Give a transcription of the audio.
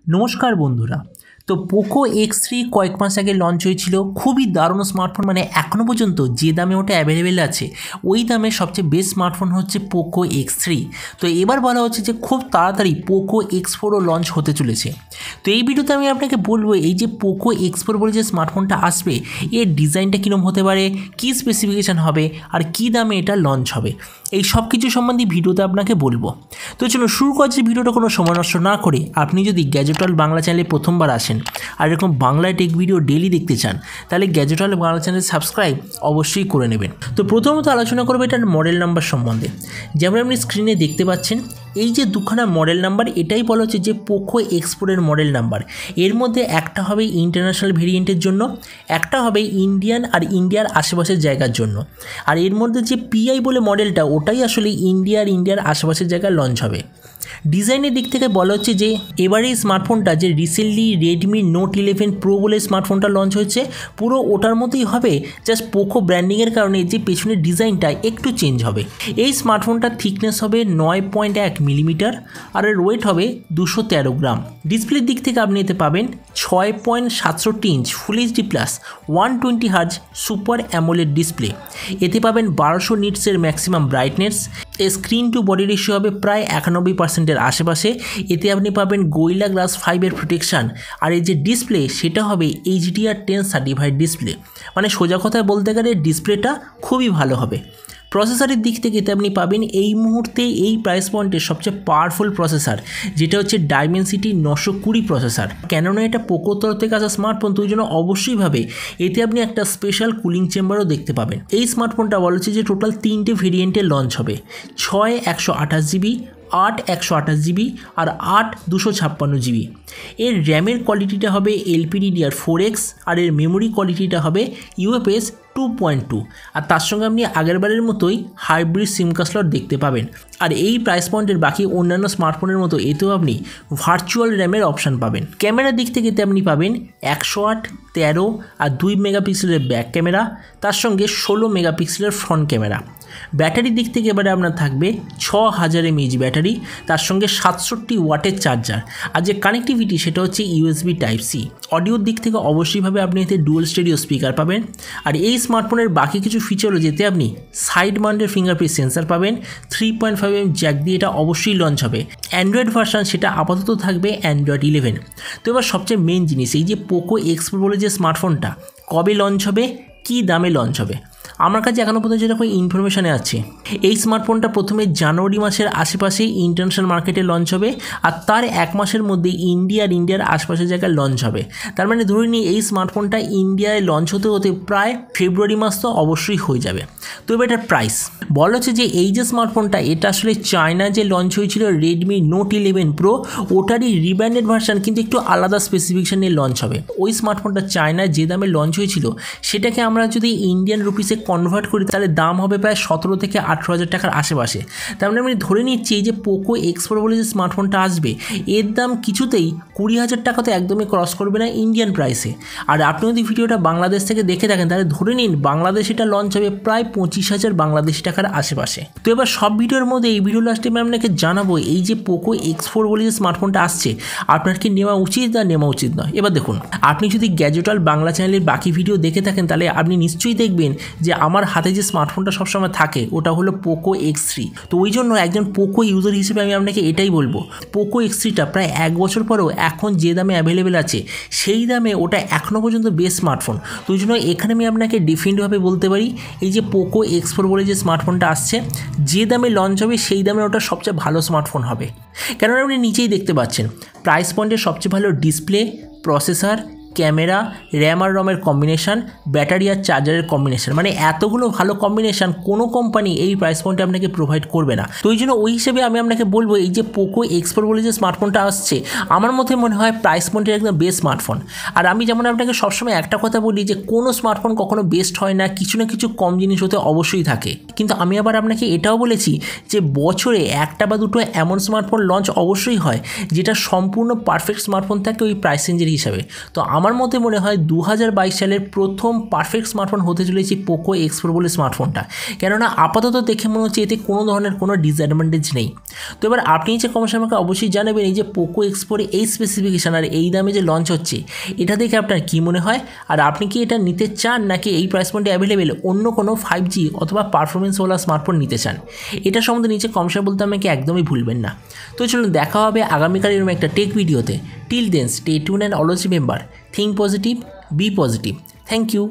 নমস্কার বন্ধুরা। তো পোকো X3 কয়েক মাস আগে লঞ্চ হয়েছিল, খুবই দারুণ স্মার্টফোন। মানে এখনও পর্যন্ত যে দামে ওটা অ্যাভেলেবেল আছে ওই দামে সবচেয়ে বেস্ট স্মার্টফোন হচ্ছে পোকো X3। তো এবার বলা হচ্ছে যে খুব তাড়াতাড়ি পোকো X4ও লঞ্চ হতে চলেছে। তো এই ভিডিওতে আমি আপনাকে বলবো এই যে পোকো X4 বলে যে স্মার্টফোনটা আসবে এর ডিজাইনটা কীরকম হতে পারে, কী স্পেসিফিকেশান হবে আর কী দামে এটা লঞ্চ হবে, এই সব কিছু সম্বন্ধে ভিডিওতে আপনাকে বলবো। তো চলুন শুরু করছি ভিডিওটা কোনো সময় নষ্ট না করে। আপনি যদি গ্যাজেট ওয়ার্ল্ড বাংলা চ্যানেলে প্রথমবার আসেন আর এরকম বাংলায় টেক ভিডিও ডেইলি দেখতে চান তাহলে gadget world Bangla channel subscribe অবশ্যই করে নেবেন। তো প্রথমত আলোচনা করবো এটার মডেল নাম্বার সম্বন্ধে। যেমন আপনি স্ক্রিনে দেখতে পাচ্ছেন এই যে দুখানা মডেল নাম্বার, এটাই বলা হচ্ছে যে পোকো X4 এর মডেল নাম্বার। এর মধ্যে একটা হবে ইন্টারন্যাশনাল ভেরিয়েন্টের জন্য, একটা হবে ইন্ডিয়ান আর ইন্ডিয়ার আশেপাশের জায়গার জন্য। আর এর মধ্যে যে PI বলে মডেলটা ওটাই আসলে ইন্ডিয়ার আশেপাশের জায়গায় লঞ্চ হবে। ডিজাইনের দিক থেকে বলা হচ্ছে যে এবারে এই স্মার্টফোনটা যে রিসেন্টলি রেডমি নোট 11 প্রো বলে স্মার্টফোনটা লঞ্চ হয়েছে পুরো ওটার মতোই হবে, জাস্ট পোকো ব্র্যান্ডিংয়ের কারণে যে পেছনের ডিজাইনটা একটু চেঞ্জ হবে। এই স্মার্টফোনটার থিকনেস হবে 9.1 মিলিমিটার আর এর ওয়েট হবে 213 গ্রাম। ডিসপ্লের দিক থেকে আপনি এতে পাবেন 6.67 inch full HD plus 120 hertz super AMOLED display. এতে পাবেন 1200 নিটসের maximum brightness. Screen to body ratio হবে প্রায় 91%-এর আশেপাশে। এতে আপনি পাবেন গোরিলা গ্লাস 5-এর প্রোটেকশান। আর এই যে ডিসপ্লে সেটা হবে HDR10 সার্টিফাইড ডিসপ্লে। মানে সোজা কথায় বলতে গেলে ডিসপ্লেটা খুবই ভালো হবে। প্রসেসরের দিক থেকে এতে আপনি পাবেন এই মুহূর্তে এই প্রাইস পয়েন্টের সবচেয়ে পাওয়ারফুল প্রসেসর, যেটা হচ্ছে ডাইমেনসিটি 920 প্রসেসর। কেননা এটা পোকোর তরফ থেকে আসা স্মার্টফোন, তো ওই জন্য অবশ্যই ভাবে এতে আপনি একটা স্পেশাল কুলিং চেম্বারও দেখতে পাবেন। এই স্মার্টফোনটা বলা হচ্ছে যে টোটাল 3টে ভেরিয়েন্টে লঞ্চ হবে, 6 128 জিবি, 8 128 জিবি আর 8 256 জিবি। এর র্যামের কোয়ালিটিটা হবে LPDDR4X আর এর মেমোরি কোয়ালিটিটা হবে UFS 2.2। আর তার সঙ্গে আপনি আগেরবারের মতোই হাইব্রিড সিম কার্ড স্লট দেখতে পাবেন। আর এই প্রাইস পয়েন্টের বাকি অন্যান্য স্মার্টফোনের মতো এতেও আপনি ভার্চুয়াল র্যামের অপশান পাবেন। ক্যামেরার দিক থেকে এতে আপনি পাবেন 108, 13 আর 2 মেগাপিক্সেলের ব্যাক ক্যামেরা, তার সঙ্গে 16 মেগাপিক্সেলের ফ্রন্ট ক্যামেরা। ব্যাটারির দিক থেকে এবারে আপনার থাকবে 6000 mAh ব্যাটারি, তার সঙ্গে 67 ওয়াটের চার্জার। আর যে কানেক্টিভিটি সেটা হচ্ছে USB Type-C। অডিওর দিক থেকে অবশ্যইভাবে আপনি এতে ডুয়াল স্টেরিও স্পিকার পাবেন। আর এই স্মার্টফোনের বাকি কিছু ফিচারও যেতে আপনি সাইড মাউন্টেড ফিঙ্গারপ্রিন্ট সেন্সার পাবেন, 3.5mm জ্যাক দিয়ে এটা অবশ্যই লঞ্চ হবে। অ্যান্ড্রয়েড ভার্সান সেটা আপাতত থাকবে অ্যান্ড্রয়েড 11। তো এবার সবচেয়ে মেন জিনিস এই যে পোকো X4 বলে যে স্মার্টফোনটা কবে লঞ্চ হবে, কী দামে লঞ্চ হবে। আমার কাছে এখনও পর্যন্ত যেরকম ইনফরমেশানে আছে এই স্মার্টফোনটা প্রথমে জানুয়ারি মাসের আশেপাশে ইন্টারন্যাশনাল মার্কেটে লঞ্চ হবে আর তার 1 মাসের মধ্যে ইন্ডিয়ার আশপাশের জায়গায় লঞ্চ হবে। তার মানে ধরে নিই এই স্মার্টফোনটা ইন্ডিয়ায় লঞ্চ হতে হতে প্রায় ফেব্রুয়ারি মাস তো অবশ্যই হয়ে যাবে। তো এবার এটার প্রাইস বলা হচ্ছে যে এই যে স্মার্টফোনটা এটা আসলে চায়নায় যে লঞ্চ হয়েছিল রেডমি নোট 11 প্রো ওটারই রিব্র্যান্ডেড ভার্সান, কিন্তু একটু আলাদা স্পেসিফিকেশন নিয়ে লঞ্চ হবে। ওই স্মার্টফোনটা চায়নায় যে দামে লঞ্চ হয়েছিল সেটাকে আমরা যদি ইন্ডিয়ান রুপিসে কনভার্ট করি তাহলে দাম হবে প্রায় 17 থেকে 18 টাকার আশেপাশে। তার মানে আমি ধরে নিচ্ছি এই যে পোকো X4 বলে যে স্মার্টফোনটা আসবে এর দাম কিছুতেই 20,000 টাকা তো একদমই ক্রস করবে না ইন্ডিয়ান প্রাইসে। আর আপনি যদি ভিডিওটা বাংলাদেশ থেকে দেখে থাকেন তাহলে ধরে নিন বাংলাদেশ এটা লঞ্চ হবে প্রায় 25,000 বাংলাদেশি টাকার আশেপাশে। তো এবার সব ভিডিওর মধ্যে এই ভিডিও লাস্টে আমি আপনাকে জানাবো এই যে পোকো X4 বলে যে স্মার্টফোনটা আসছে আপনার কি নেওয়া উচিত না নেওয়া উচিত নয়। এবার দেখুন, আপনি যদি গ্যাজেট ওয়ার্ল্ড বাংলা চ্যানেলের বাকি ভিডিও দেখে থাকেন তাহলে আপনি নিশ্চয়ই দেখবেন যে আমার হাতে যে স্মার্টফোনটা সবসময় থাকে ওটা হলো পোকো X3। তো ওই জন্য একজন পোকো ইউজার হিসেবে আমি আপনাকে এটাই বলবো, পোকো X3টা প্রায় 1 বছর পরেও এখন যে দামে অ্যাভেলেবেল আছে সেই দামে ওটা এখনও পর্যন্ত বেস্ট স্মার্টফোন। তো ওই জন্য এখানে আমি আপনাকে ডিফিনিটভাবে বলতে পারি এই যে পোকো X4 বলে যে স্মার্টফোনটা আসছে যে দামে লঞ্চ হবে সেই দামে ওটা সবচেয়ে ভালো স্মার্টফোন হবে। কেননা আপনি নিচেই দেখতে পাচ্ছেন প্রাইস পয়েন্টের সবচেয়ে ভালো ডিসপ্লে, প্রসেসর, ক্যামেরা, র্যাম আর রমের কম্বিনেশান, ব্যাটারি আর চার্জারের কম্বিনেশান, মানে এতগুলো ভালো কম্বিনেশান কোনো কোম্পানি এই প্রাইস পয়েন্টে আপনাকে প্রোভাইড করবে না। তো ওই জন্য ওই হিসেবে আমি আপনাকে বলবো এই যে পোকো X4 বলে যে স্মার্টফোনটা আসছে আমার মতে মনে হয় প্রাইস পয়েন্টের একদম বেস্ট স্মার্টফোন। আর আমি যেমন আপনাকে সবসময় একটা কথা বলি যে কোনো স্মার্টফোন কখনো বেস্ট হয় না, কিছু না কিছু কম জিনিস হতে অবশ্যই থাকে। কিন্তু আমি আবার আপনাকে এটাও বলেছি যে বছরে একটা বা দুটো এমন স্মার্টফোন লঞ্চ অবশ্যই হয় যেটা সম্পূর্ণ পারফেক্ট স্মার্টফোন থাকে ওই প্রাইস রেঞ্জের হিসাবে। তো আমার মতে মনে হয় 2022 সালের প্রথম পারফেক্ট স্মার্টফোন হতে চলেছে পোকো X4 বলে স্মার্টফোনটা, কেননা আপাতত দেখে মনে হচ্ছে এতে কোনো ধরনের কোনো ডিসঅ্যাডভান্টেজ নেই। তো এবার আপনি যে কমেন্টে আমাকে অবশ্যই জানাবেন এই যে পোকো X4 এই স্পেসিফিকেশান আর এই দামে যে লঞ্চ হচ্ছে এটা দেখে আপনার কী মনে হয়, আর আপনি কি এটা নিতে চান নাকি এই প্রাইস পয়েন্টে অ্যাভেলেবেল অন্য কোনো 5G অথবা পারফরমেন্সওয়ালা স্মার্টফোন নিতে চান, এটা সম্বন্ধে নিচে কমেন্টে বলতে আমাকে একদমই ভুলবেন না। তো চলুন দেখা হবে আগামীকাল এরকম একটা টেক ভিডিওতে। Till then stay tune and always remember, think positive, be positive. Thank you.